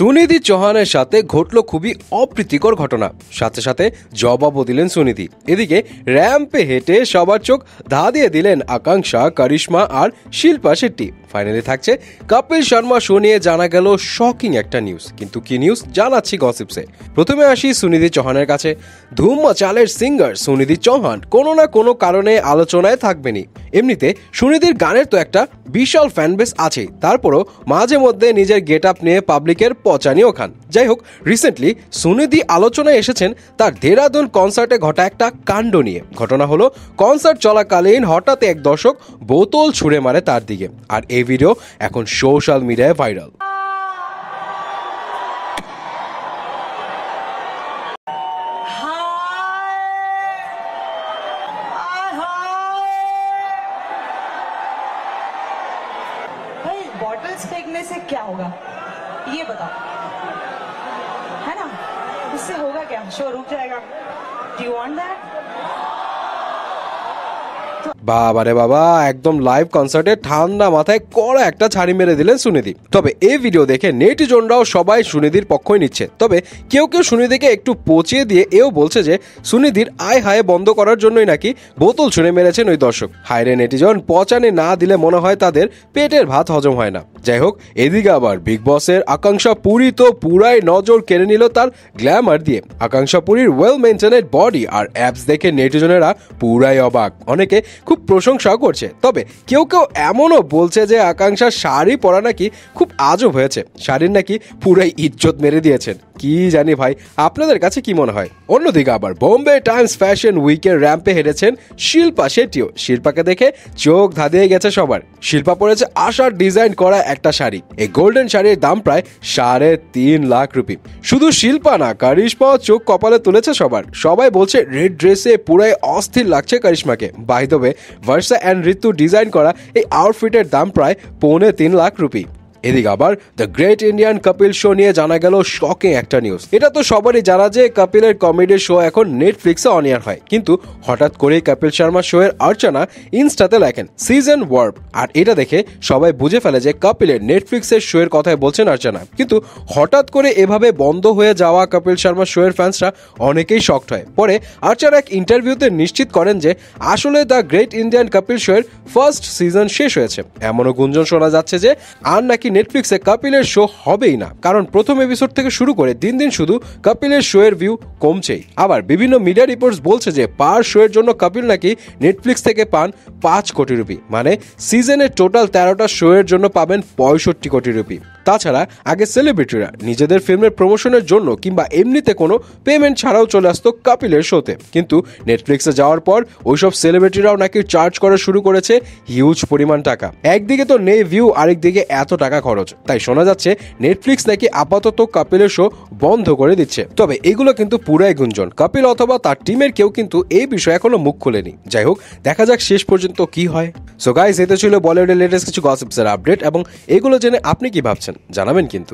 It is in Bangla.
সুনিধি চৌহানের সাথে ঘটল খুবই অপ্রীতিকর ঘটনা, সাথে সাথে জবাবও দিলেন সুনিধি। এদিকে র্যাম্পে হেঁটে সবার চোখ ধা দিয়ে দিলেন আকাঙ্ক্ষা, করিশ্মা আর শিল্পা শেট্টি। ফাইনালি থাকছে কপিল শর্মা শো নিয়ে জানা গেল শকিং একটা নিউজ। কিন্তু কি নিউজ জানাচ্ছি গসিপসে। প্রথমে আসি সুনিধি চৌহানের কাছে। ধুম মচালের সিঙ্গার সুনিধি চৌহান কোনো না কোনো কারণে আলোচনায় থাকবেনই। এমনিতে সুনিধির গানের তো একটা বিশাল ফ্যানবেস আছে, তারপরও মাঝে মধ্যে নিজের গেট আপ নিয়ে পাবলিকের পচানিও খান। যাই হোক, রিসেন্টলি সুনিধি আলোচনায় এসেছেন তার দেরাদুন কনসার্টে ঘটা একটা কাণ্ড নিয়ে। ঘটনা হলো, কনসার্ট চলাকালীন হঠাৎ এক দর্শক বোতল ছুঁড়ে মারে তার দিকে, আর এই ভিডিও এখন সোশ্যাল মিডিয়ায় ভাইরাল। बॉटल्स फेंकने से क्या होगा ये बताओ, है ना? उससे होगा क्या? शो रुक जाएगा। Do you want that? বাবারে বাবা, একদম লাইভ কনসার্টে ঠান্ডা মাথায় কড়া একটা ছাড়ি মেরে দিলেন সুনিধি। তবে এই ভিডিও দেখে নেটিজনরাও সবাই সুনিধির পক্ষই নিচ্ছে। তবে কেউ কেউ সুনিধিকে একটু পচিয়ে দিয়ে এও বলছে যে সুনিধির আয় হায় বন্ধ করার জন্যই নাকি বোতল ছুঁড়ে মেরেছেন ওই দর্শক। হায়রে নেটিজন, পচানে না দিলে মনে হয় তাদের পেটের ভাত হজম হয় না। যাই হোক, এদিকে আবার বিগ বসের আকাঙ্ক্ষা পুরী তো পুরাই নজর কেড়ে নিল তার গ্ল্যামার দিয়ে। আকাঙ্ক্ষা পুরীর ওয়েল মেইনটেনেড বডি আর অ্যাপস দেখে নেটিজনেরা পুরাই অবাক, অনেকে খুব প্রশংসা করছে। তবে কেউ কেউ এমনও বলছে যে আকাঙ্ক্ষার শাড়ি পরা নাকি খুব আজব হয়েছে, শাড়ির নাকি পুরাই ইজ্জত মেরে দিয়েছেন। কি জানি ভাই, আপনাদের কাছে কি মনে হয়? অন্যদিকে আবার বোম্বে টাইমস ফ্যাশন উইকের র্যাম্পে হেঁটেছেন শিল্পা শেট্টিও। শিল্পাকে দেখে চোখ ধাঁধিয়ে গেছে সবার। শিল্পা পরেছে আশার ডিজাইন করা একটা শাড়ি। এই গোল্ডেন শাড়ির দাম প্রায় 3.5 লাখ রুপি। শুধু শিল্পা না, করিশ্মাও চোখ কপালে তুলেছে সবার। সবাই বলছে রেড ড্রেসে পুরাই অস্থির লাগছে করিশ্মাকে। By the way, Varsha and Ritu design করা এই আউটফিটের দাম প্রায় 3.25 লাখ রুপি। এদিকে আবার the great Indian Kapil show নিয়ে জানা গেল শকিং একটা নিউজ। এটা তো সবারই জানা যে কপিলের কমেডি শো এখন নেটফ্লিক্সে অন এয়ার হয়, কিন্তু হঠাৎ করেই কপিল শর্মা শো এর অর্চনা ইনস্টাতে লেখেন সিজন ওয়ার্প, আর এটা দেখে সবাই বুঝে ফেলে যে কপিলের নেটফ্লিক্সের শো এর কথাই বলছেন অর্চনা। কিন্তু হঠাৎ করে এভাবে বন্ধ হয়ে যাওয়া কপিল শর্মা শো এর ফ্যান্সরা অনেকেই শকড হয়। পরে অর্চনা এক ইন্টারভিউতে নিশ্চিত করেন যে আসলে the great Indian Kapil show এর ফার্স্ট সিজন শেষ হয়েছে। এমনও গুঞ্জন শোনা যাচ্ছে যে আর নাকি নেটফ্লিক্সে কপিলের শো হবেই না, কারণ প্রথম এপিসোড থেকে শুরু করে দিন দিন শুধু কপিলের শো এর ভিউ কমছেই। আবার বিভিন্ন মিডিয়া রিপোর্টস বলছে যে পার শো এর জন্য কপিল নাকি নেটফ্লিক্স থেকে পান 5 কোটি রুপি, মানে সিজনের টোটাল 13টা শো এর জন্য পাবেন 65 কোটি রুপি। তাছাড়া আগে সেলিব্রিটিরা নিজেদের ফিল্মের প্রমোশনের জন্য কিংবা এমনিতে কোনো পেমেন্ট ছাড়াও চলে আসতো কপিলের শোতে, কিন্তু নেটফ্লিক্সে যাওয়ার পর ওইসব সেলিব্রিটিরাও নাকি চার্জ করা শুরু করেছে হিউজ পরিমাণ টাকা। একদিকে তো নেই ভিউ, আরেকদিকে এত টাকা খরচ। তাই শোনা যাচ্ছে নেটফ্লিক্স নাকি আপাতত কপিলের শো বন্ধ করে দিচ্ছে। তবে এগুলো কিন্তু পুরাই গুঞ্জন। কপিল অথবা তার টিমের কেউ কিন্তু এই বিষয়ে এখনো মুখ খোলেনি। যাই হোক, দেখা যাক শেষ পর্যন্ত কি হয়। সো গাইস, এতে ছিল বলিউডের লেটেস্ট কিছু গসিপসের আপডেট, এবং এগুলো জেনে আপনি কি ভাবছেন জানাবেন কিন্তু।